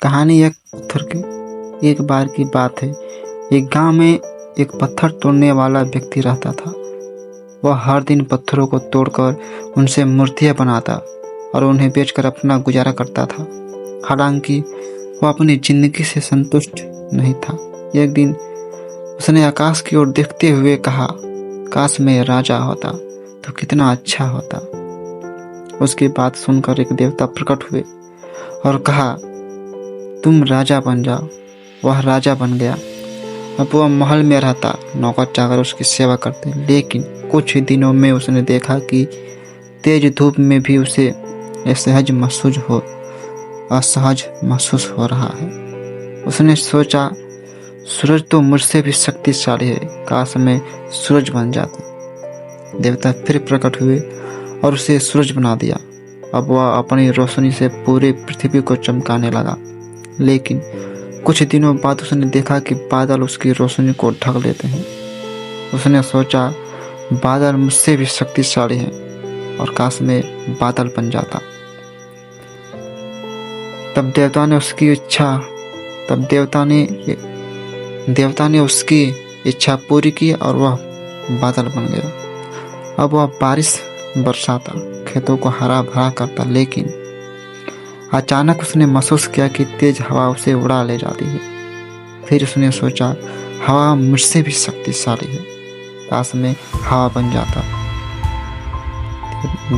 कहानी एक पत्थर की। एक बार की बात है, एक गांव में एक पत्थर तोड़ने वाला व्यक्ति रहता था। वह हर दिन पत्थरों को तोड़कर उनसे मूर्तियां बनाता और उन्हें बेचकर अपना गुजारा करता था। हालांकि वह अपनी जिंदगी से संतुष्ट नहीं था। एक दिन उसने आकाश की ओर देखते हुए कहा, काश मैं राजा होता तो कितना अच्छा होता। उसकी बात सुनकर एक देवता प्रकट हुए और कहा, तुम राजा बन जाओ। वह राजा बन गया। अब वह महल में रहता, नौकर चाकर उसकी सेवा करते। लेकिन कुछ ही दिनों में उसने देखा कि तेज धूप में भी उसे असहज महसूस हो रहा है। उसने सोचा, सूरज तो मुझसे भी शक्तिशाली है, काश मैं सूरज बन जाता। देवता फिर प्रकट हुए और उसे सूरज बना दिया। अब वह अपनी रोशनी से पूरी पृथ्वी को चमकाने लगा। लेकिन कुछ दिनों बाद उसने देखा कि बादल उसकी रोशनी को ढक लेते हैं। उसने सोचा, बादल मुझसे भी शक्तिशाली हैं और काश मैं बादल बन जाता। तब देवता ने उसकी इच्छा पूरी की और वह बादल बन गया। अब वह बारिश बरसाता, खेतों को हरा भरा करता। लेकिन अचानक उसने महसूस किया कि तेज हवा उसे उड़ा ले जाती है। फिर उसने सोचा, हवा मुझसे भी शक्तिशाली है, काश मैं हवा बन जाता।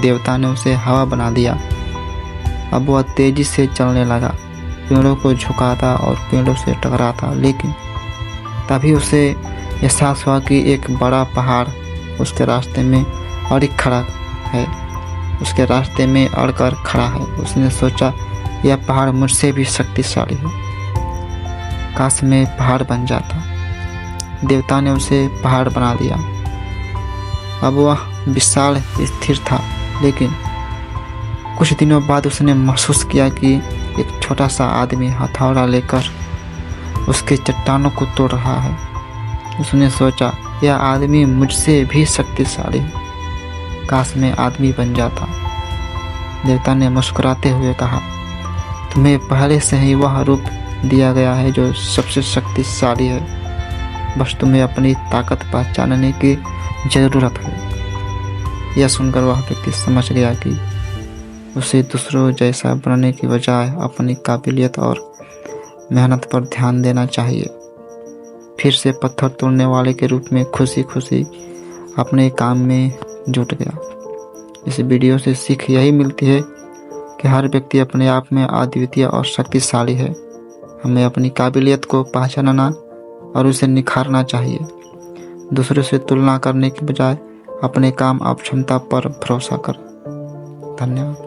देवता ने उसे हवा बना दिया। अब वह तेजी से चलने लगा, पेड़ों को झुकाता और पेड़ों से टकराता। लेकिन तभी उसे एहसास हुआ कि एक बड़ा पहाड़ उसके रास्ते में अड़कर खड़ा है। उसने सोचा, यह पहाड़ मुझसे भी शक्तिशाली है, काश मैं पहाड़ बन जाता। देवता ने उसे पहाड़ बना दिया। अब वह विशाल स्थिर था। लेकिन कुछ दिनों बाद उसने महसूस किया कि एक छोटा सा आदमी हथौड़ा लेकर उसके चट्टानों को तोड़ रहा है। उसने सोचा, यह आदमी मुझसे भी शक्तिशाली है, काश मैं आदमी बन जाता। देवता ने मुस्कुराते हुए कहा, तुम्हें पहले से ही वह रूप दिया गया है जो सबसे शक्तिशाली है, बस तुम्हें अपनी ताकत पहचानने की जरूरत है। यह सुनकर वह व्यक्ति समझ गया कि उसे दूसरों जैसा बनने की बजाय अपनी काबिलियत और मेहनत पर ध्यान देना चाहिए। फिर से पत्थर तोड़ने वाले के रूप में खुशी खुशी अपने काम में जुट गया। इस वीडियो से सीख यही मिलती है कि हर व्यक्ति अपने आप में अद्वितीय और शक्तिशाली है। हमें अपनी काबिलियत को पहचानना और उसे निखारना चाहिए। दूसरों से तुलना करने के बजाय अपने काम और क्षमता पर भरोसा करें। धन्यवाद।